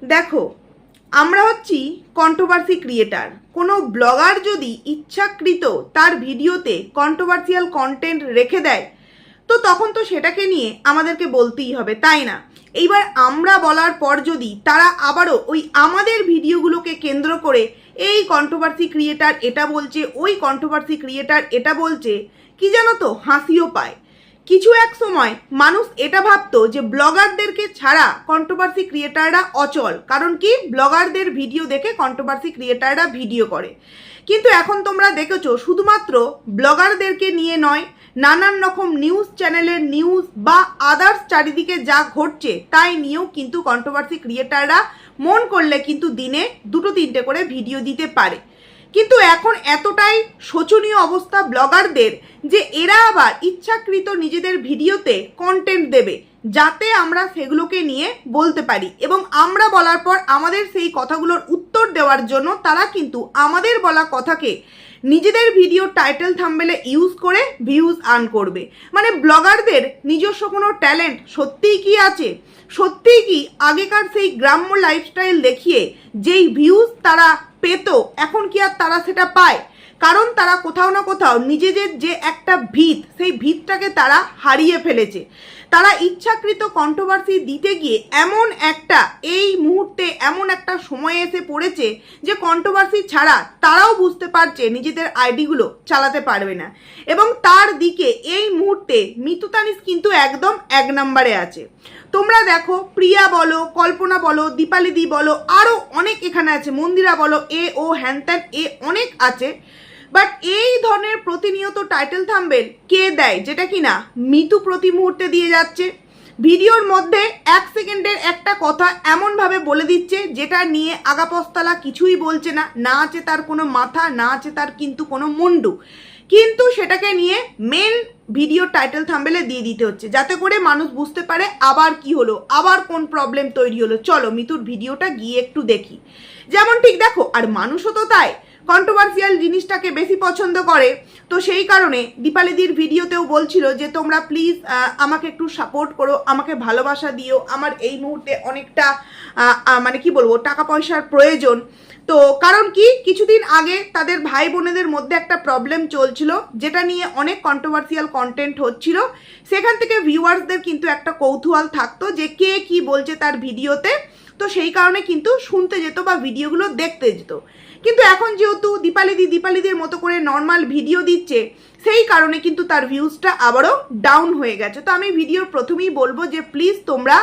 দেখো, আমরা হচ্ছি কন্ট্রোভার্সি ক্রিয়েটার। কোনো ব্লগার যদি ইচ্ছাকৃত তার ভিডিওতে কন্ট্রোভার্সিয়াল কন্টেন্ট রেখে দেয়, তো তখন তো সেটাকে নিয়ে আমাদেরকে বলতেই হবে, তাই না? এইবার আমরা বলার পর যদি তারা আবারও ওই আমাদের ভিডিওগুলোকে কেন্দ্র করে এই কন্ট্রোভার্সি ক্রিয়েটার এটা বলছে, ওই কন্ট্রোভার্সি ক্রিয়েটার এটা বলছে, কি জানো তো, হাসিও পায়। কিছু এক সময় মানুষ এটা ভাবতো যে ব্লগারদেরকে ছাড়া কন্ট্রোভার্সি ক্রিয়েটাররা অচল, কারণ কি ব্লগারদের ভিডিও দেখে কন্ট্রোভার্সি ক্রিয়েটাররা ভিডিও করে। কিন্তু এখন তোমরা দেখেছো শুধুমাত্র ব্লগারদেরকে নিয়ে নয়, নানান রকম নিউজ চ্যানেলের নিউজ বা আদার্স চারিদিকে যা ঘটছে তাই নিয়েও কিন্তু কন্ট্রোভার্সি ক্রিয়েটাররা মন করলে কিন্তু দিনে 2-3টে করে ভিডিও দিতে পারে। কিন্তু এখন এতটাই শোচনীয় অবস্থা ব্লগারদের যে এরা আবার ইচ্ছাকৃত নিজেদের ভিডিওতে কন্টেন্ট দেবে যাতে আমরা সেগুলোকে নিয়ে বলতে পারি, এবং আমরা বলার পর আমাদের সেই কথাগুলোর উত্তর দেওয়ার জন্য তারা কিন্তু আমাদের বলা কথাকে নিজেদের ভিডিও টাইটেল থাম্বনেলে ইউজ করে ভিউজ আর্ন করবে। মানে ব্লগারদের নিজস্ব কোনো ট্যালেন্ট সত্যিই কি আছে? সত্যিই কি আগেকার সেই গ্রাম্য লাইফস্টাইল দেখিয়ে যেই ভিউজ তারা পেত এখন কি আর তারা সেটা পায়? কারণ তারা কোথাও না কোথাও নিজেদের যে একটা ভিত, সেই ভিতটাকে তারা হারিয়ে ফেলেছে। তারা ইচ্ছাকৃত কন্ট্রোভার্সি দিতে গিয়ে এমন একটা এই মুহূর্তে এমন একটা সময় এসে পড়েছে যে কন্ট্রোভার্সি ছাড়া তারাও বুঝতে পারছে নিজেদের আইডিগুলো চালাতে পারবে না, এবং তার দিকে এই মুহূর্তে মিতু তানিশ কিন্তু একদম 1 নম্বরে আছে। তোমরা দেখো, প্রিয়া বলো, কল্পনা বলো, দীপালিদি বলো, আরও অনেক এখানে আছে, মন্দিরা বলো, এ ও হ্যানত্যান এ অনেক আছে। বাট এই ধরনের প্রতিনিয়ত টাইটেল থাম্বনেল কে দেয়, যেটা কিনা মিতু প্রতি মুহূর্তে দিয়ে যাচ্ছে। ভিডিওর মধ্যে 1 সেকেন্ডের একটা কথা এমনভাবে বলে দিচ্ছে যেটা নিয়ে আগাপস্তলা কিছুই বলছে না, না আছে তার কোনো মাথা, না আছে তার কিন্তু কোনো মুন্ডু, কিন্তু সেটাকে নিয়ে মেন ভিডিও টাইটেল থাম্বনেলে দিয়ে দিতে হচ্ছে যাতে করে মানুষ বুঝতে পারে আবার কি হলো, আবার কোন প্রবলেম তৈরি হলো, চলো মিতুর ভিডিওটা গিয়ে একটু দেখি। যেমন ঠিক দেখো, আর মানুষও তো তাই কন্ট্রোভার্সিয়াল জিনিসটাকে বেশি পছন্দ করে। তো সেই কারণে দীপালিদির ভিডিওতেও বলছিল যে তোমরা প্লিজ আমাকে একটু সাপোর্ট করো, আমাকে ভালোবাসা দিও, আমার এই মুহূর্তে অনেকটা মানে কি বলবো, টাকা পয়সার প্রয়োজন। তো কারণ কি কিছুদিন আগে তাদের ভাই বোনেদের মধ্যে একটা প্রবলেম চলছিল যেটা নিয়ে অনেক কন্ট্রোভার্সিয়াল কন্টেন্ট হচ্ছিল, সেখান থেকে ভিউয়ার্সদের কিন্তু একটা কৌতূহল থাকতো যে কে কি বলছে তার ভিডিওতে, তো সেই কারণে কিন্তু শুনতে যেত বা ভিডিওগুলো দেখতে যেত। কিন্তু এখন যেহেতু দীপালিদির মতো করে নর্মাল ভিডিও দিচ্ছে, সেই কারণে কিন্তু তার ভিউজটা আবারও ডাউন হয়ে গেছে। তো আমি ভিডিওর প্রথমেই বলবো যে প্লিজ তোমরা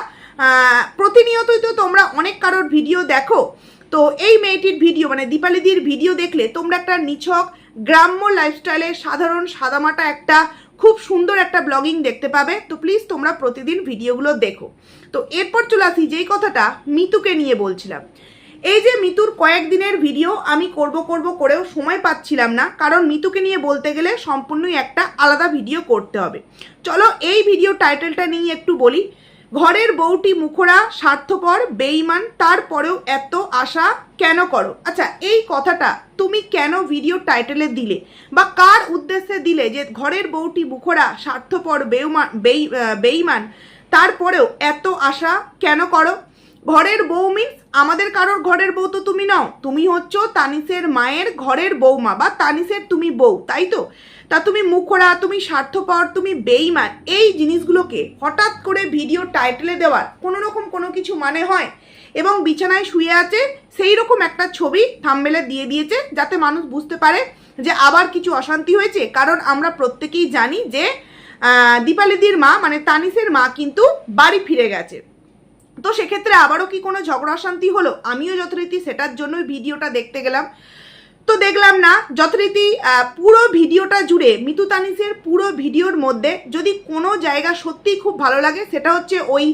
প্রতিনিয়তই তো তোমরা অনেক কারোর ভিডিও দেখো, তো এই মেয়েটির ভিডিও মানে দীপালিদির ভিডিও দেখলে তোমরা একটা নিছক গ্রাম্য লাইফস্টাইলের সাধারণ সাদামাটা একটা খুব সুন্দর একটা ব্লগিং দেখতে পাবে। তো প্লিজ তোমরা প্রতিদিন ভিডিওগুলো দেখো। তো এরপর চলে আসি যেই কথাটা মিতুকে নিয়ে বলছিলাম। এই যে মিতুর কয়েকদিনের ভিডিও আমি করব করেও সময় পাচ্ছিলাম না, কারণ মিতুকে নিয়ে বলতে গেলে সম্পূর্ণই একটা আলাদা ভিডিও করতে হবে। চলো এই ভিডিও টাইটেলটা নিয়ে একটু বলি। ঘরের বউটি মুখরা, স্বার্থপর, বেঈমান, তারপরেও এত আশা কেন করো? আচ্ছা, এই কথাটা তুমি কেন ভিডিও টাইটেলে দিলে বা কার উদ্দেশ্যে দিলে যে ঘরের বউটি মুখরা, স্বার্থপর, বেঈমান, তারপরেও এত আশা কেন করো? ঘরের বউ মিন্স আমাদের কারোর ঘরের বউ তো তুমি নাও, তুমি হচ্ছ তানিশের মায়ের ঘরের বউমা বা তানিশের তুমি বউ, তাই তো? তা তুমি মুখরা, তুমি স্বার্থপর, তুমি বেঈমান, এই জিনিসগুলোকে হঠাৎ করে ভিডিও টাইটেলে দেওয়ার কোনো রকম কোনো কিছু মানে হয়? এবং বিছানায় শুয়ে আছে সেই রকম একটা ছবি থাম্বনেলে দিয়ে দিয়েছে যাতে মানুষ বুঝতে পারে যে আবার কিছু অশান্তি হয়েছে। কারণ আমরা প্রত্যেকেই জানি যে দীপালিদির মা মানে তানিশের মা কিন্তু বাড়ি ফিরে গেছে। তো সেক্ষেত্রে আবারও কি কোনো ঝগড়া অশান্তি হলো? আমিও যথারীতি সেটার জন্যই ভিডিওটা দেখতে গেলাম, তো দেখলাম না। যথারীতি পুরো ভিডিওটা জুড়ে মিতু তানিশের পুরো ভিডিওর মধ্যে যদি কোনো জায়গা সত্যিই খুব ভালো লাগে সেটা হচ্ছে ওই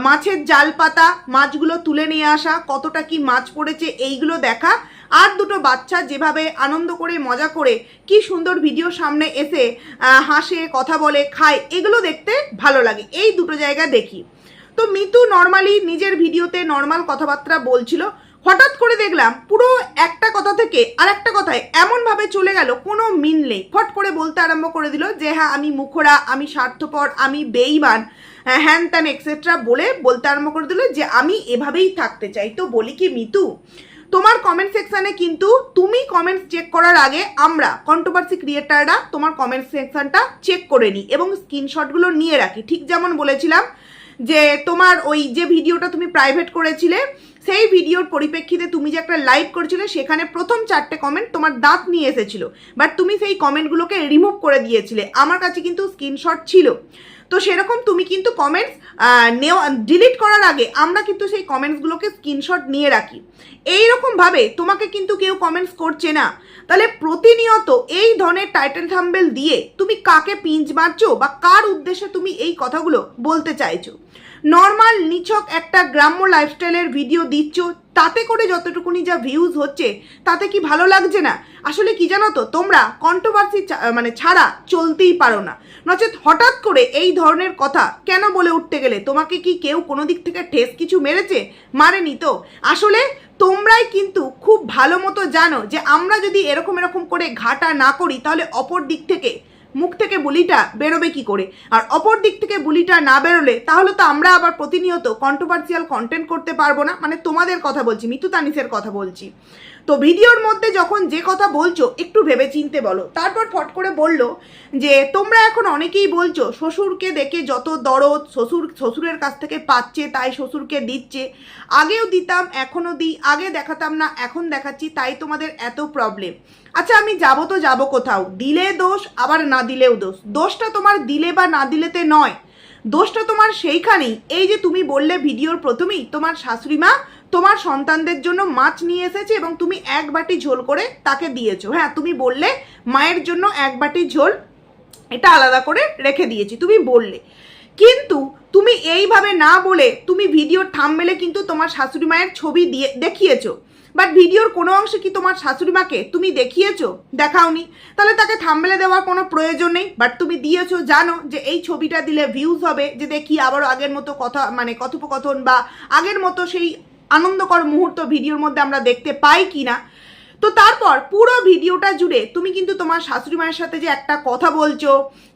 মাছের জাল পাতা, মাছগুলো তুলে নিয়ে আসা, কতটা কি মাছ পড়েছে এইগুলো দেখা, আর দুটো বাচ্চা যেভাবে আনন্দ করে মজা করে কি সুন্দর ভিডিও সামনে এসে হাসে, কথা বলে, খায়, এগুলো দেখতে ভালো লাগে। এই দুটো জায়গা দেখি। তো মিতু নর্মালি নিজের ভিডিওতে নর্মাল কথাবার্তা বলছিল, হঠাৎ করে দেখলাম পুরো একটা কথা থেকে আর একটা কথায় এমনভাবে চলে গেল, কোনো মিন নেই। ফট করে বলতে আরম্ভ করে দিল যে হ্যাঁ আমি মুখরা, আমি স্বার্থপর, আমি বেঈমান, হ্যান ত্যান এক্সেট্রা বলতে আরম্ভ করে দিল যে আমি এভাবেই থাকতে চাই। তো বলি কি মিতু, তোমার কমেন্ট সেকশানে কিন্তু তুমি কমেন্টস চেক করার আগে আমরা কন্ট্রোভার্সি ক্রিয়েটাররা তোমার কমেন্ট সেকশানটা চেক করে নিই এবং স্ক্রিনশটগুলো নিয়ে রাখি। ঠিক যেমন বলেছিলাম যে তোমার ওই যে ভিডিওটা তুমি প্রাইভেট করেছিলে, সেই ভিডিওর পরিপ্রেক্ষিতে তুমি যে একটা লাইভ করেছিলে, সেখানে প্রথম 4টে কমেন্ট তোমার দাঁত নিয়ে এসেছিল, বাট তুমি সেই কমেন্টগুলোকে রিমুভ করে দিয়েছিলে। আমার কাছে কিন্তু স্ক্রিনশট ছিল। তো সেরকম তুমি কিন্তু কমেন্টস ডিলিট করার আগে আমরা কিন্তু সেই কমেন্টসগুলোকে স্ক্রিনশট নিয়ে রাখি। এইরকমভাবে তোমাকে কিন্তু কেউ কমেন্টস করছে না, তাহলে প্রতিনিয়ত এই ধরনের টাইটেল থাম্বনেল দিয়ে তুমি কাকে পিঞ্চ মারছো বা কার উদ্দেশ্যে তুমি এই কথাগুলো বলতে চাইছো? নর্মাল নিছক একটা গ্রাম্য লাইফস্টাইলের ভিডিও দিচ্ছ, তাতে করে যতটুকুনি যা ভিউজ হচ্ছে তাতে কি ভালো লাগছে না? আসলে কি জানো তো, তোমরা কন্ট্রোভার্সি ছাড়া চলতেই পারো না, নচেত হঠাৎ করে এই ধরনের কথা কেন বলে উঠতে গেলে? তোমাকে কি কেউ কোনো দিক থেকে ঠেস কিছু মেরেছে? মারেনি তো। আসলে তোমরাই কিন্তু খুব ভালো মতো জানো যে আমরা যদি এরকম করে ঘাটা না করি তাহলে অপর দিক থেকে মুখ থেকে বুলিটা বেরোবে কি করে? আর অপর দিক থেকে বুলিটা না বেরোলে তাহলে তো আমরা আবার প্রতিনিয়ত কন্ট্রোভার্সিয়াল কন্টেন্ট করতে পারবো না। মানে তোমাদের কথা বলছি, মিতু তানিসের কথা বলছি। তো ভিডিওর মধ্যে যখন যে কথা বলছো একটু ভেবে চিনতে বলো। তারপর ফট করে বললো যে তোমরা এখন অনেকেই বলছো শ্বশুরকে দেখে যত দরদ, শ্বশুরের কাছ থেকে পাচ্ছে তাই শ্বশুরকে দিচ্ছে। আগেও দিতাম, এখনও দিই, আগে দেখাতাম না, এখন দেখাচ্ছি, তাই তোমাদের এত প্রবলেম। আচ্ছা আমি যাবো তো যাবো কোথাও, দিলে দোষ আবার না দিলেও দোষ। দোষটা তোমার দিলে বা না দিলেতে নয়, দোষটা তোমার সেইখানেই। এই যে তুমি বললে ভিডিওর প্রথমেই তোমার শাশুড়ি মা তোমার সন্তানদের জন্য মাছ নিয়ে এসেছে এবং তুমি এক বাটি ঝোল করে তাকে দিয়েছো। হ্যাঁ তুমি বললে মায়ের জন্য এক বাটি ঝোল এটা আলাদা করে রেখে দিয়েছি, তুমি বললে। কিন্তু তুমি এইভাবে না বলে তুমি ভিডিওর থাম্বনেলে কিন্তু তোমার শাশুড়ি মায়ের ছবি দিয়ে দেখিয়েছো, বাট ভিডিওর কোনো অংশে কি তোমার শাশুড়ি মাকে তুমি দেখিয়েছো? দেখাওনি। তাহলে তাকে থাম্বনেলে দেওয়ার কোনো প্রয়োজন নেই, বাট তুমি দিয়েছো, জানো যে এই ছবিটা দিলে ভিউজ হবে, যে দেখি আবারও আগের মতো কথা কথোপকথন বা আগের মতো সেই আনন্দকর মুহূর্ত ভিডিওর মধ্যে আমরা দেখতে পাই কি না। তো তারপর পুরো ভিডিওটা জুড়ে তুমি কিন্তু তোমার শাশুড়ি মায়ের সাথে যে একটা কথা বলছো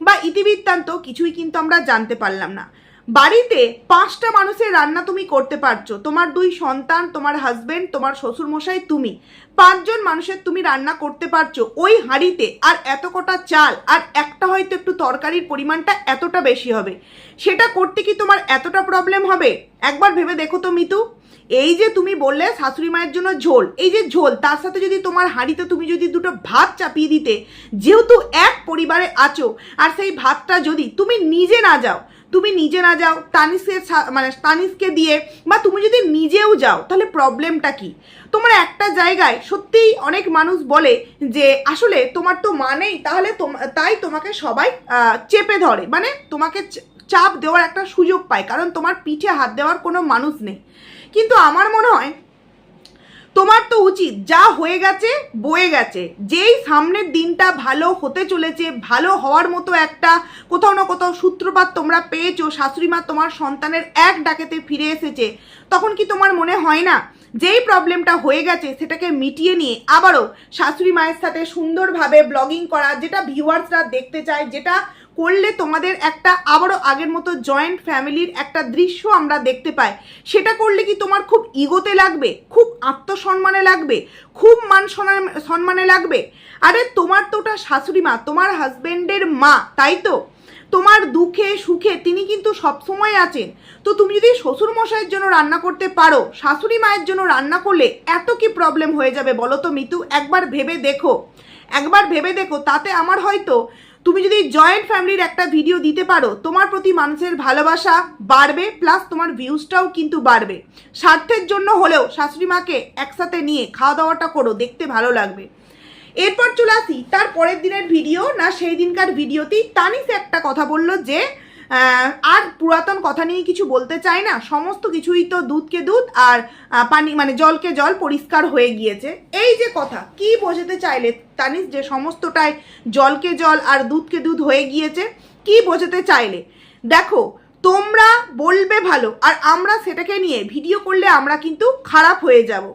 বা ইতিবৃত্তান্ত কিছুই কিন্তু আমরা জানতে পারলাম না। বাড়িতে 5টা মানুষের রান্না তুমি করতে পারছো, তোমার 2 সন্তান, তোমার হাজবেন্ড, তোমার শ্বশুরমশাই, তুমি 5 জন মানুষের তুমি রান্না করতে পারছো ওই হাঁড়িতে। আর এত কটা চাল আর একটা হয়তো একটু তরকারির পরিমাণটা এতটা বেশি হবে, সেটা করতে কি তোমার এতটা প্রবলেম হবে? একবার ভেবে দেখো তো মিতু। এই যে তুমি বললে শাশুড়ি মায়ের জন্য ঝোল, এই যে ঝোল, তার সাথে যদি তোমার হাঁড়িতে তুমি যদি 2টো ভাত চাপিয়ে দিতে, যেহেতু এক পরিবারে আছো, আর সেই ভাতটা যদি তুমি নিজে না যাও তানিসকে দিয়ে, বা তুমি যদি নিজেও যাও, তাহলে প্রবলেমটা কি? তোমার একটা জায়গায় সত্যিই অনেক মানুষ বলে যে আসলে তোমার তো মানেই, তাহলে তাই তোমাকে সবাই চেপে ধরে, মানে তোমাকে চাপ দেওয়ার একটা সুযোগ পায়, কারণ তোমার পিঠে হাত দেওয়ার কোনো মানুষ নেই। কিন্তু আমার মনে হয় তোমার তো উচিত, যা হয়ে গেছে বয়ে গেছে, যেই সামনের দিনটা ভালো হতে চলেছে, ভালো হওয়ার মতো একটা কোথাও না কোথাও সূত্রপাত তোমরা পেয়েছো, শাশুড়ি মা তোমার সন্তানের এক ডাকেতে ফিরে এসেছে, তখন কি তোমার মনে হয় না যেই প্রবলেমটা হয়ে গেছে সেটাকে মিটিয়ে নিয়ে আবারও শাশুড়ি মায়ের সাথে সুন্দরভাবে ব্লগিং করা, যেটা ভিউয়ার্সরা দেখতে চায়, যেটা করলে তোমাদের একটা আবারও আগের মতো জয়েন্ট ফ্যামিলির একটা দৃশ্য আমরা দেখতে পাই, সেটা করলে কি তোমার খুব ইগোতে লাগবে, খুব আত্মসম্মানে লাগবে, খুব সম্মানে লাগবে? আরে তোমার তো ওটা শাশুড়ি মা, তোমার হাজবেন্ডের মা, তাই তো? তোমার দুঃখে সুখে তিনি কিন্তু সবসময় আছেন। তো তুমি যদি শ্বশুর মশাইয়ের জন্য রান্না করতে পারো, শাশুড়ি মায়ের জন্য রান্না করলে এত কি প্রবলেম হয়ে যাবে বলো তো মিতু? একবার ভেবে দেখো, তাতে আমার হয়তো তুমি যদি জয়েন্ট ফ্যামিলির একটা ভিডিও দিতে পারো, তোমার প্রতি মানুষের ভালোবাসা বাড়বে, প্লাস তোমার ভিউজটাও কিন্তু বাড়বে। স্বার্থের জন্য হলেও শাশুড়ি মাকে একসাথে নিয়ে খাওয়া দাওয়াটা করো, দেখতে ভালো লাগবে। এরপর চলে আসি তার পরের দিনের ভিডিও, না সেই দিনকার ভিডিওতেই তানিস একটা কথা বললো যে আর পুরাতন কথা নিয়ে কিছু বলতে চাই না, সমস্ত কিছুই তো দুধকে দুধ আর পানি জলকে জল, পরিষ্কার হয়ে গিয়েছে। এই যে কথা কি বোঝাতে চাইলে তানিস, যে সমস্তটাই জলকে জল আর দুধকে দুধ হয়ে গিয়েছে, কি বোঝাতে চাইলে? দেখো তোমরা বলবে ভালো আর আমরা সেটাকে নিয়ে ভিডিও করলে আমরা কিন্তু খারাপ হয়ে যাব।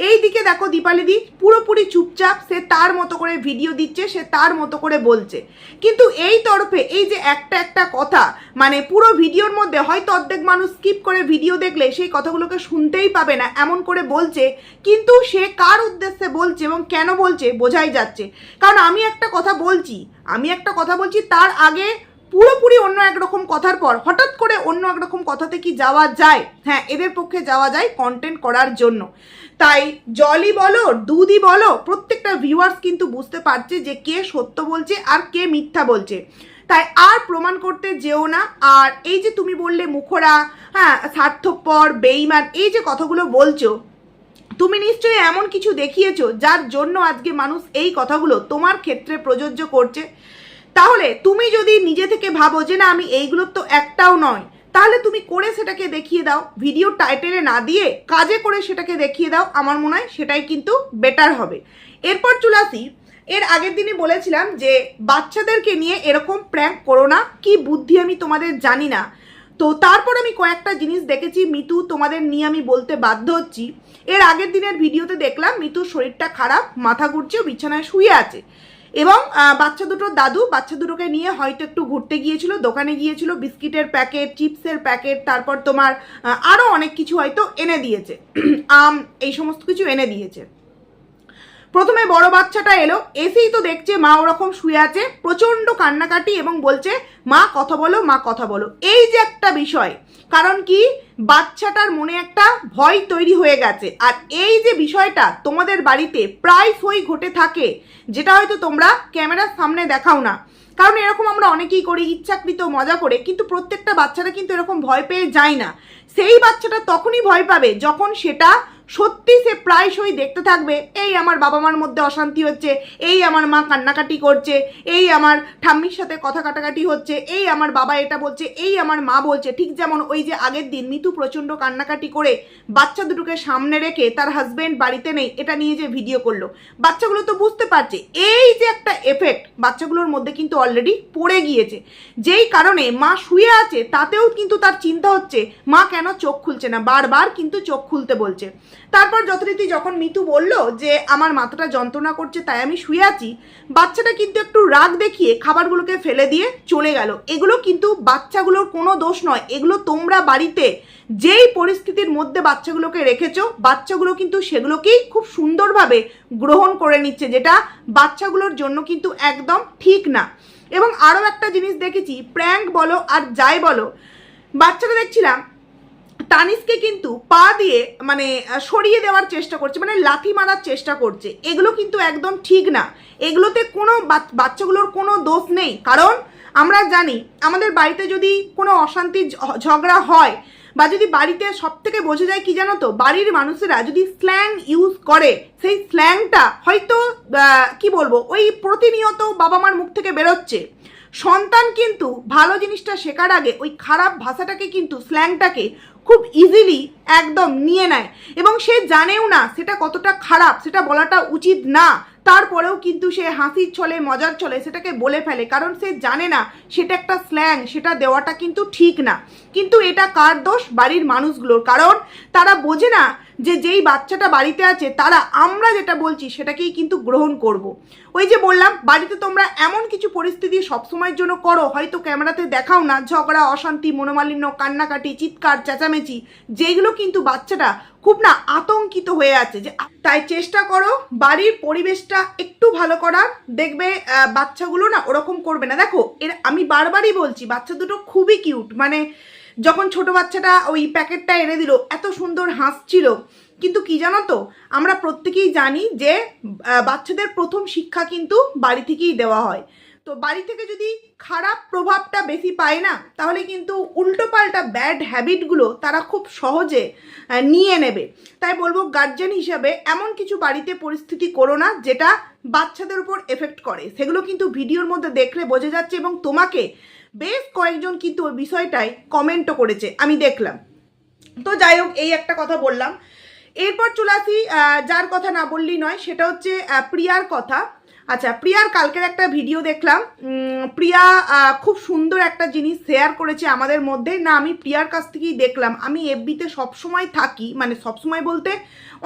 এই দিকে দেখো দীপালিদি পুরোপুরি চুপচাপ, সে তার মতো করে ভিডিও দিচ্ছে, সে তার মতো করে বলছে। কিন্তু এই তরফে এই যে একটা একটা কথা, মানে পুরো ভিডিওর মধ্যে হয়তো অর্ধেক মানুষ স্কিপ করে ভিডিও দেখলে সেই কথাগুলোকে শুনতেই পাবে না, এমন করে বলছে। কিন্তু সে কার উদ্দেশ্যে বলছে এবং কেন বলছে বোঝাই যাচ্ছে। কারণ আমি একটা কথা বলছি তার আগে পুরোপুরি অন্য একরকম কথার পর হঠাৎ করে অন্য একরকম কথাতে কি যাওয়া যায়? হ্যাঁ, এদের পক্ষে যাওয়া যায় কন্টেন্ট করার জন্য। তাই জলই বলো দুধই বলো, প্রত্যেকটা ভিউয়ার্স কিন্তু বুঝতে পারছে যে কে সত্য বলছে আর কে মিথ্যা বলছে। তাই আর প্রমাণ করতে যেও না। আর এই যে তুমি বললে মুখরা, হ্যাঁ স্বার্থপর বেঈমান, এই যে কথাগুলো বলছো, তুমি নিশ্চয়ই এমন কিছু দেখিয়েছো যার জন্য আজকে মানুষ এই কথাগুলো তোমার ক্ষেত্রে প্রযোজ্য করছে। তাহলে তুমি যদি নিজে থেকে ভাবো যে না আমি এইগুলোর তো একটাও নয়, তাহলে তুমি করে সেটাকে দেখিয়ে দাও, ভিডিও টাইটেলে না দিয়ে কাজে করে সেটাকে দেখিয়ে দাও। আমার মনে হয় সেটাই কিন্তু বেটার হবে। এরপর চলে আসি, এর আগের দিনই বলেছিলাম যে বাচ্চাদেরকে নিয়ে এরকম প্র্যাঙ্ক করো না, কি বুদ্ধি আমি তোমাদের জানি না। তো তারপর আমি কয়েকটা জিনিস দেখেছি মিতু, তোমাদের নিয়ে আমি বলতে বাধ্য হচ্ছি। এর আগের দিনের ভিডিওতে দেখলাম মিতুর শরীরটা খারাপ, মাথা ঘুরছে, বিছানায় শুয়ে আছে এবং বাচ্চা দুটোর দাদু বাচ্চা দুটোকে নিয়ে হয়তো একটু ঘুরতে গিয়েছিল, দোকানে গিয়েছিল, বিস্কিটের প্যাকেট, চিপসের প্যাকেট, তারপর তোমার আরও অনেক কিছু হয়তো এনে দিয়েছে, আম, এই সমস্ত কিছু এনে দিয়েছে। প্রথমে বড় বাচ্চাটা এলো, এসেই তো দেখছে মা ওরকম শুয়ে আছে, প্রচণ্ড কান্নাকাটি এবং বলছে মা কথা বলো, মা কথা বলো। এই যে একটা বিষয়, কারণ কি বাচ্চাটার মনে একটা ভয় তৈরি হয়ে গেছে। আর এই যে বিষয়টা তোমাদের বাড়িতে প্রায়শই ঘটে থাকে, যেটা হয়তো তোমরা ক্যামেরার সামনে দেখাও না, কারণ এরকম আমরা অনেকেই করি ইচ্ছাকৃত মজা করে, কিন্তু প্রত্যেকটা বাচ্চারা কিন্তু এরকম ভয় পেয়ে যায় না। সেই বাচ্চাটা তখনই ভয় পাবে যখন সেটা সত্যি সে প্রায়শই দেখতে থাকবে, এই আমার বাবা মার মধ্যে অশান্তি হচ্ছে, এই আমার মা কান্নাকাটি করছে, এই আমার ঠাম্মির সাথে কথা কাটাকাটি হচ্ছে, এই আমার বাবা এটা বলছে, এই আমার মা বলছে। ঠিক যেমন ওই যে আগের দিন মিতু প্রচণ্ড কান্নাকাটি করে বাচ্চা দুটোকে সামনে রেখে তার হাজব্যান্ড বাড়িতে নেই এটা নিয়ে যে ভিডিও করলো, বাচ্চাগুলো তো বুঝতে পারছে এই যে একটা এফেক্ট বাচ্চাগুলোর মধ্যে কিন্তু অলরেডি পড়ে গিয়েছে। যেই কারণে মা শুয়ে আছে তাতেও কিন্তু তার চিন্তা হচ্ছে মা কেন চোখ খুলছে না, বারবার কিন্তু চোখ খুলতে বলছে। তারপর যথারীতি যখন মিতু বলল যে আমার মাথাটা যন্ত্রণা করছে তাই আমি শুয়ে আছি, বাচ্চাটা কিন্তু একটু রাগ দেখিয়ে খাবারগুলোকে ফেলে দিয়ে চলে গেল। এগুলো কিন্তু বাচ্চাগুলোর কোনো দোষ নয়, এগুলো তোমরা বাড়িতে যেই পরিস্থিতির মধ্যে বাচ্চাগুলোকে রেখেছো, বাচ্চাগুলো কিন্তু সেগুলোকেই খুব সুন্দরভাবে গ্রহণ করে নিচ্ছে, যেটা বাচ্চাগুলোর জন্য কিন্তু একদম ঠিক না। এবং আরও একটা জিনিস দেখেছি, প্র্যাঙ্ক বলো আর যাই বলো, বাচ্চাটা দেখছিলাম তানিশকে কিন্তু পা দিয়ে মানে সরিয়ে দেওয়ার চেষ্টা করছে, মানে লাথি মারার চেষ্টা করছে। এগুলো কিন্তু একদম ঠিক না, এগুলোতে কোনো বাচ্চাগুলোর কোনো দোষ নেই। কারণ আমরা জানি আমাদের বাড়িতে যদি কোনো অশান্তি ঝগড়া হয় বা যদি বাড়িতে সব থেকে বোঝা যায় কি জানো তো, বাড়ির মানুষেরা যদি স্ল্যাং ইউজ করে, সেই স্ল্যাংটা হয়তো কি বলবো ওই প্রতিনিয়ত বাবা মার মুখ থেকে বেরোচ্ছে। সন্তান কিন্তু ভালো জিনিসটা শেখার আগে ওই খারাপ ভাষাটাকে কিন্তু স্ল্যাংটাকে খুব ইজিলি একদম নিয়ে নেয় এবং সে জানেও না সেটা কতটা খারাপ, সেটা বলাটা উচিত না, তারপরেও কিন্তু সে হাসির ছলে মজার ছলে সেটাকে বলে ফেলে, কারণ সে জানে না সেটা একটা স্ল্যাং, সেটা দেওয়াটা কিন্তু ঠিক না। কিন্তু এটা কার দোষ? বাড়ির মানুষগুলোর, কারণ তারা বোঝে না যে যেই বাচ্চাটা বাড়িতে আছে তারা আমরা যেটা বলছি সেটাকেই কিন্তু গ্রহণ করব। ওই যে বললাম বাড়িতে তোমরা এমন কিছু পরিস্থিতি সবসময়ের জন্য করো, হয়তো ক্যামেরাতে দেখাও না, ঝগড়া, অশান্তি, মনোমালিন্য, কান্নাকাটি, চিৎকার, চেঁচামেচি, যেগুলো কিন্তু বাচ্চাটা খুব না আতঙ্কিত হয়ে আছে। যে তাই চেষ্টা করো বাড়ির পরিবেশটা একটু ভালো করার, দেখবে বাচ্চাগুলো না ওরকম করবে না। দেখো এর আমি বারবারই বলছি বাচ্চা দুটো খুবই কিউট, মানে যখন ছোট বাচ্চাটা ওই প্যাকেটটা এনে দিল এত সুন্দর হাসছিল। কিন্তু কি জানো তো, আমরা প্রত্যেকেই জানি যে বাচ্চাদের প্রথম শিক্ষা কিন্তু বাড়ি থেকেই দেওয়া হয়। তো বাড়ি থেকে যদি খারাপ প্রভাবটা বেশি পায় না, তাহলে কিন্তু উল্টোপাল্টা ব্যাড হ্যাবিটগুলো তারা খুব সহজে নিয়ে নেবে। তাই বলবো গার্জেন হিসাবে এমন কিছু বাড়িতে পরিস্থিতি করো না যেটা বাচ্চাদের উপর এফেক্ট করে। সেগুলো কিন্তু ভিডিওর মধ্যে দেখলে বোঝা যাচ্ছে এবং তোমাকে বেশ কয়েকজন কিন্তু ওই বিষয়টায় কমেন্টও করেছে, আমি দেখলাম। তো যাই হোক, এই একটা কথা বললাম। এরপর চলে আসি যার কথা না বললেই নয়, সেটা হচ্ছে প্রিয়ার কথা। আচ্ছা, প্রিয়ার কালকের একটা ভিডিও দেখলাম। প্রিয়া খুব সুন্দর একটা জিনিস শেয়ার করেছে আমাদের মধ্যে। না, আমি প্রিয়ার কাছ থেকেই দেখলাম। আমি এফবিতে সবসময় থাকি, মানে সবসময় বলতে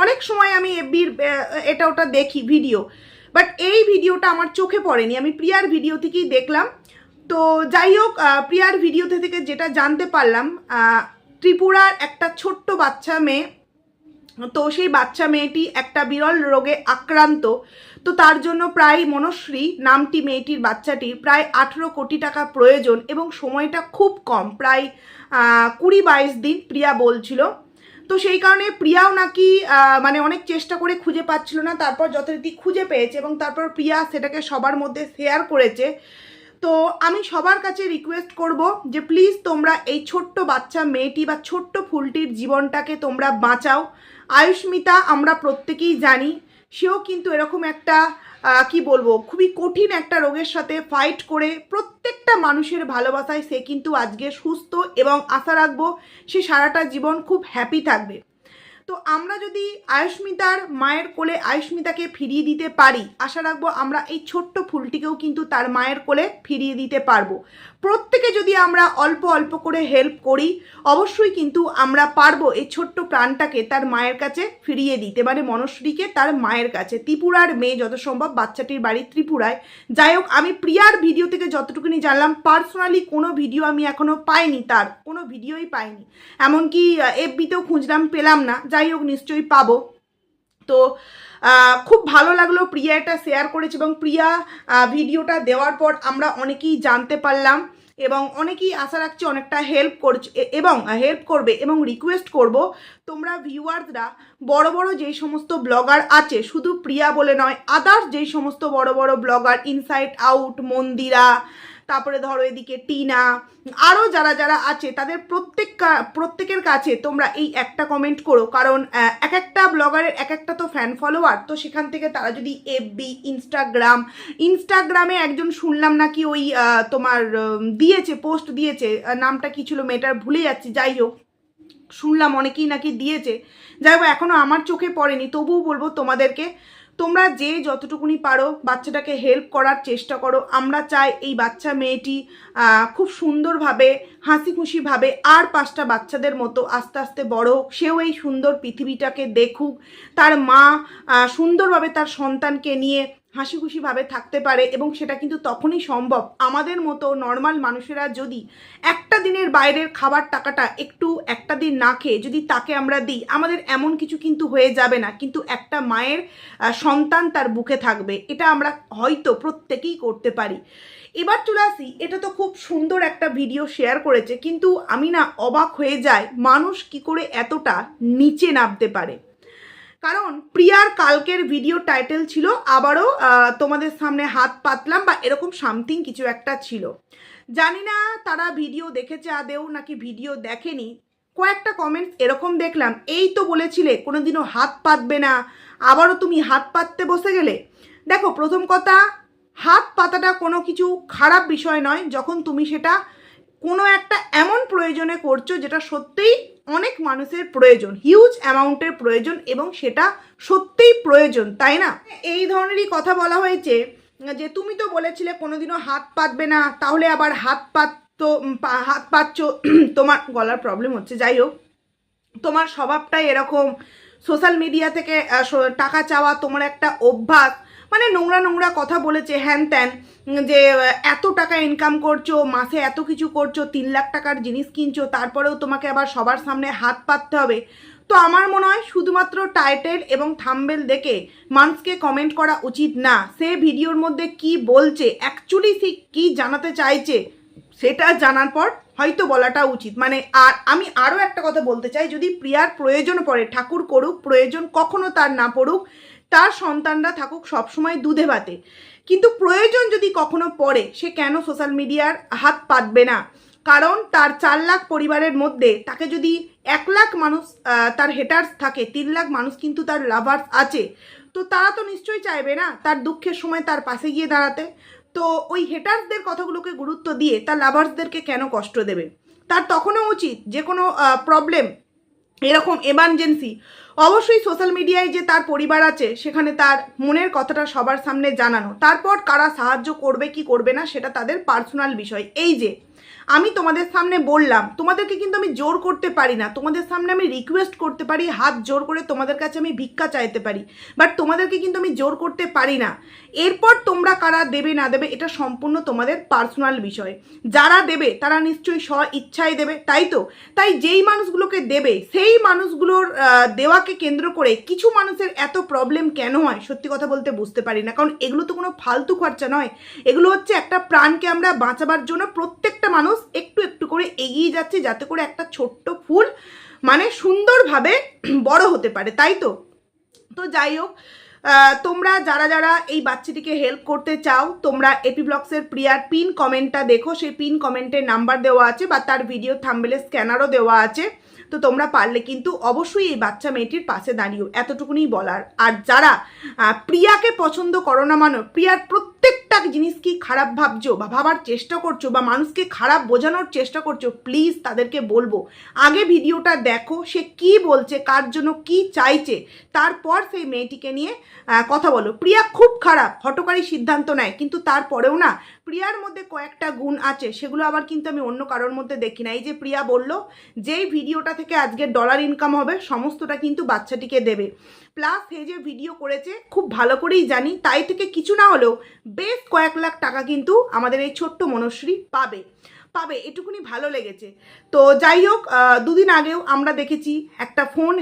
অনেক সময় আমি এফবির এটা ওটা দেখি ভিডিও, বাট এই ভিডিওটা আমার চোখে পড়েনি, আমি প্রিয়ার ভিডিও থেকেই দেখলাম। তো যাই হোক, প্রিয়ার ভিডিওতে থেকে যেটা জানতে পারলাম, ত্রিপুরার একটা ছোট্ট বাচ্চা মেয়ে, তো সেই বাচ্চা মেয়েটি একটা বিরল রোগে আক্রান্ত। তো তার জন্য প্রায় মনশ্রী নামটি মেয়েটির বাচ্চাটির প্রায় 18 কোটি টাকা প্রয়োজন এবং সময়টা খুব কম, প্রায় 20-22 দিন প্রিয়া বলছিল। তো সেই কারণে প্রিয়াও নাকি মানে অনেক চেষ্টা করে খুঁজে পাচ্ছিল না, তারপর যথারীতি খুঁজে পেয়েছে এবং তারপর প্রিয়া সেটাকে সবার মধ্যে শেয়ার করেছে। তো আমি সবার কাছে রিকোয়েস্ট করব যে প্লিজ তোমরা এই ছোট্ট বাচ্চা মেয়েটি বা ছোট্ট ফুলটির জীবনটাকে তোমরা বাঁচাও। আয়ুষ্মিতা আমরা প্রত্যেকেই জানি, সেও কিন্তু এরকম একটা কি বলবো, খুবই কঠিন একটা রোগের সাথে ফাইট করে প্রত্যেকটা মানুষের ভালোবাসায় সে কিন্তু আজকে সুস্থ, এবং আশা রাখবো সে সারাটা জীবন খুব হ্যাপি থাকবে। তো আমরা যদি আয়ুষ্মিতার মায়ের কোলে আয়ুষ্মিতাকে ফিরিয়ে দিতে পারি, আশা রাখবো আমরা এই ছোট্ট ফুলটিকেও কিন্তু তার মায়ের কোলে ফিরিয়ে দিতে পারবো। প্রত্যেকে যদি আমরা অল্প অল্প করে হেল্প করি, অবশ্যই কিন্তু আমরা পারবো এই ছোট্ট প্রাণটাকে তার মায়ের কাছে ফিরিয়ে দিতে, মানে মনশ্রীকে তার মায়ের কাছে। ত্রিপুরার মেয়ে, যত সম্ভব বাচ্চাটির বাড়ি ত্রিপুরায়। যাই হোক, আমি প্রিয়ার ভিডিও থেকে যতটুকুনি জানলাম, পার্সোনালি কোনো ভিডিও আমি এখনও পাইনি, তার কোনো ভিডিওই পাইনি, এমনকি এফবিতেও খুঁজলাম, পেলাম না। যাই হোক, নিশ্চয়ই পাবো। তো খুব ভালো লাগলো প্রিয়া এটা শেয়ার করেছে, এবং প্রিয়া ভিডিওটা দেওয়ার পর আমরা অনেকেই জানতে পারলাম এবং অনেকেই আশা রাখছি অনেকটা হেল্প করছে এবং হেল্প করবে। এবং রিকোয়েস্ট করব তোমরা ভিউয়ার্সরা বড় বড় যেই সমস্ত ব্লগার আছে, শুধু প্রিয়া বলে নয়, আদার্স যেই সমস্ত বড় বড় ব্লগার, ইনসাইড আউট, মন্দিরা, তারপরে ধরো এদিকে টিনা, আরও যারা যারা আছে, তাদের প্রত্যেকের কাছে তোমরা এই একটা কমেন্ট করো, কারণ এক একটা ব্লগারের এক একটা তো ফ্যান ফলোয়ার। তো সেখান থেকে তারা যদি এফবি, ইনস্টাগ্রামে একজন শুনলাম নাকি ওই তোমার দিয়েছে, পোস্ট দিয়েছে, নামটা কি ছিল মেয়েটার ভুলে যাচ্ছি, যাই হোক শুনলাম অনেকেই নাকি দিয়েছে। যাই হোক, এখনও আমার চোখে পড়েনি, তবুও বলবো তোমাদেরকে, তোমরা যে যতটুকুনি পারো বাচ্চাটাকে হেল্প করার চেষ্টা করো। আমরা চাই এই বাচ্চা মেয়েটি খুব সুন্দরভাবে, হাসি খুশিভাবে আর 5টা বাচ্চাদের মতো আস্তে আস্তে বড় হোক, সেও এই সুন্দর পৃথিবীটাকে দেখুক, তার মা সুন্দরভাবে তার সন্তানকে নিয়ে হাসি খুশিভাবে থাকতে পারে। এবং সেটা কিন্তু তখনই সম্ভব আমাদের মতো নর্মাল মানুষেরা যদি একটা দিনের বাইরের খাবার টাকাটা একটু একটা দিন না খেয়ে যদি তাকে আমরা দিই, আমাদের এমন কিছু কিন্তু হয়ে যাবে না, কিন্তু একটা মায়ের সন্তান তার বুকে থাকবে, এটা আমরা হয়তো প্রত্যেকেই করতে পারি। এবার চলে আসি, এটা তো খুব সুন্দর একটা ভিডিও শেয়ার করেছে, কিন্তু আমি না অবাক হয়ে যাই মানুষ কি করে এতটা নিচে নামতে পারে। কারণ প্রিয়ার কালকের ভিডিও টাইটেল ছিল আবারও তোমাদের সামনে হাত পাতলাম, বা এরকম সামথিং কিছু একটা ছিল। জানি না তারা ভিডিও দেখেছে আদেও নাকি ভিডিও দেখেনি। কয়েকটা কমেন্টস এরকম দেখলাম, এই তো বলেছিলে কোনোদিনও হাত পাতবে না, আবারও তুমি হাত পাততে বসে গেলে। দেখো, প্রথম কথা, হাত পাতাটা কোনো কিছু খারাপ বিষয় নয়, যখন তুমি সেটা কোনো একটা এমন প্রয়োজনে করছো যেটা সত্যিই অনেক মানুষের প্রয়োজন, হিউজ অ্যামাউন্টের প্রয়োজন, এবং সেটা সত্যিই প্রয়োজন, তাই না? এই ধরনেরই কথা বলা হয়েছে যে তুমি তো বলেছিলে কোনোদিনও হাত পাতবে না, তাহলে আবার হাত পাতছো। তোমার গলার প্রবলেম হচ্ছে, যাই হোক, তোমার স্বভাবটাই এরকম, সোশ্যাল মিডিয়া থেকে টাকা চাওয়া তোমার একটা অভ্যাস, মানে নোংরা নোংরা কথা বলেছে হ্যান ত্যান, যে এত টাকা ইনকাম করছো, মাসে এত কিছু করছো, 3 লাখ টাকার জিনিস কিনছো, তারপরেও তোমাকে আবার সবার সামনে হাত পাততে হবে। তো আমার মনে হয় শুধুমাত্র টাইটেল এবং থাম্বনেল দেখে মানুষকে কমেন্ট করা উচিত না। সে ভিডিওর মধ্যে কি বলছে, অ্যাকচুয়ালি সে কী জানাতে চাইছে, সেটা জানার পর হয়তো বলাটা উচিত। মানে আর আমি আরও একটা কথা বলতে চাই, যদি প্রিয়ার প্রয়োজন পড়ে, ঠাকুর করুক, প্রয়োজন কখনো তার না পড়ুক, তার সন্তানরা থাকুক সবসময় দুধে ভাতে, কিন্তু প্রয়োজন যদি কখনো পড়ে, সে কেন সোশ্যাল মিডিয়ার হাত পাতবে না? কারণ তার 4 লাখ পরিবারের মধ্যে তাকে যদি 1 লাখ মানুষ তার হেটার্স থাকে, 3 লাখ মানুষ কিন্তু তার লাভার্স আছে, তো তারা তো নিশ্চয়ই চাইবে না তার দুঃখের সময় তার পাশে গিয়ে দাঁড়াতে। তো ওই হেটার্সদের কথাগুলোকে গুরুত্ব দিয়ে তার লাভার্সদেরকে কেন কষ্ট দেবে? তার তখনও উচিত যে কোনো প্রবলেম, এরকম এমার্জেন্সি, অবশ্যই সোশ্যাল মিডিয়ায় যে তার পরিবার আছে সেখানে তার মনের কথাটা সবার সামনে জানানো, তারপর কারা সাহায্য করবে কি করবে না সেটা তাদের পার্সোনাল বিষয়। এই যে আমি তোমাদের সামনে বললাম, তোমাদেরকে কিন্তু আমি জোর করতে পারি না, তোমাদের সামনে আমি রিকোয়েস্ট করতে পারি, হাত জোর করে তোমাদের কাছে আমি ভিক্ষা চাইতে পারি, বাট তোমাদেরকে কিন্তু আমি জোর করতে পারি না। এরপর তোমরা কারা দেবে না দেবে এটা সম্পূর্ণ তোমাদের পার্সোনাল বিষয়। যারা দেবে তারা নিশ্চয়ই স্ব ইচ্ছায় দেবে, তাই তো? তাই যেই মানুষগুলোকে দেবে সেই মানুষগুলোর দেওয়াকে কেন্দ্র করে কিছু মানুষের এত প্রবলেম কেন হয় সত্যি কথা বলতে বুঝতে পারি না। কারণ এগুলো তো কোনো ফালতু খরচা নয়, এগুলো হচ্ছে একটা প্রাণকে আমরা বাঁচাবার জন্য প্রত্যেকটা মানুষ একটু একটু করে এগিয়ে যাচ্ছে যাতে করে একটা ছোট্ট ফুল মানে সুন্দরভাবে বড় হতে পারে, তাই তো? তো যাই হোক, তোমরা যারা যারা এই বাচ্চাটিকে হেল্প করতে চাও তোমরা এপি ব্লগসের প্রিয়ার পিন কমেন্টটা দেখো, সেই পিন কমেন্টের নাম্বার দেওয়া আছে বা তার ভিডিও থাম্বনেলে স্ক্যানারও দেওয়া আছে। তো তোমরা পারলে কিন্তু অবশ্যই এই বাচ্চা মেয়েটির পাশে দাঁড়িও, এতটুকুনি বলার। আর যারা প্রিয়াকে পছন্দ করো না, মানো প্রিয়ার প্রত্যেকটা জিনিস কি খারাপ ভাবছো বা ভাবার চেষ্টা করছো বা মানুষকে খারাপ বোঝানোর চেষ্টা করছো, প্লিজ তাদেরকে বলবো আগে ভিডিওটা দেখো, সে কি বলছে, কার জন্য কি চাইছে, তারপর সেই মেয়েটিকে নিয়ে কথা বলো। প্রিয়া খুব খারাপ, হঠকারী সিদ্ধান্ত নেয়, কিন্তু তারপরেও না প্রিয়ার মধ্যে কয়েকটা গুণ আছে, সেগুলো আবার কিন্তু আমি অন্য কারোর মধ্যে দেখি না। এই যে প্রিয়া বলল যেই ভিডিওটা থেকে আজকে ডলার ইনকাম হবে সমস্তটা কিন্তু বাচ্চাটিকে দেবে, প্লাস সে যে ভিডিও করেছে খুব ভালো করেই জানি তাই থেকে কিছু না হলেও বেশ কয়েক লাখ টাকা কিন্তু আমাদের এই ছোট্ট মনশ্রী পাবে, এটুকুনি ভালো লেগেছে। তো যাই হোক, দুদিন আগেও আমরা দেখেছি একটা ফোন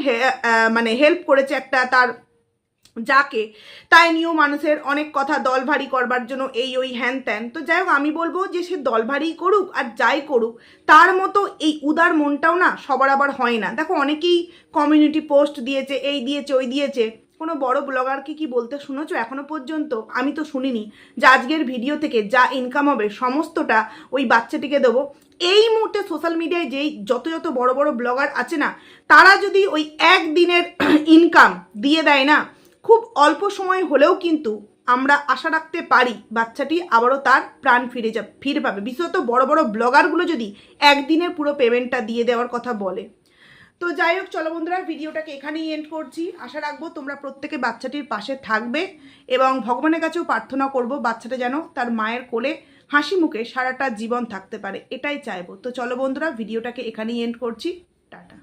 মানে হেল্প করেছে একটা তার যাকে, তাই নিয়েও মানুষের অনেক কথা দল ভারী করবার জন্য এই ওই হ্যান ত্যান। তো যাই হোক, আমি বলবো যে সে দল ভারী করুক আর যাই করুক, তার মতো এই উদার মনটাও না সবার আবার হয় না। দেখো অনেকেই কমিউনিটি পোস্ট দিয়েছে, এই দিয়েছে ওই দিয়েছে, কোনো বড় ব্লগারকে কি বলতে শুনেছো এখনো পর্যন্ত? আমি তো শুনিনি যে আজকের ভিডিও থেকে যা ইনকাম হবে সমস্তটা ওই বাচ্চাটিকে দেবো। এই মুহূর্তে সোশ্যাল মিডিয়ায় যেই যত বড় বড় ব্লগার আছে না, তারা যদি ওই একদিনের ইনকাম দিয়ে দেয় না, খুব অল্প সময় হলেও কিন্তু আমরা আশা রাখতে পারি বাচ্চাটি আবারও তার প্রাণ ফিরে পাবে। বিশেষত বড় বড় ব্লগারগুলো যদি একদিনের পুরো পেমেন্টটা দিয়ে দেওয়ার কথা বলে। তো যাই হোক, চলো বন্ধুরা, ভিডিওটাকে এখানেই এন্ড করছি। আশা রাখবো তোমরা প্রত্যেকে বাচ্চাটির পাশে থাকবে এবং ভগবানের কাছেও প্রার্থনা করব বাচ্চাটা যেন তার মায়ের কোলে হাসি মুখে সারাটা জীবন থাকতে পারে, এটাই চাইবো। তো চলো বন্ধুরা, ভিডিওটাকে এখানেই এন্ড করছি। টাটা।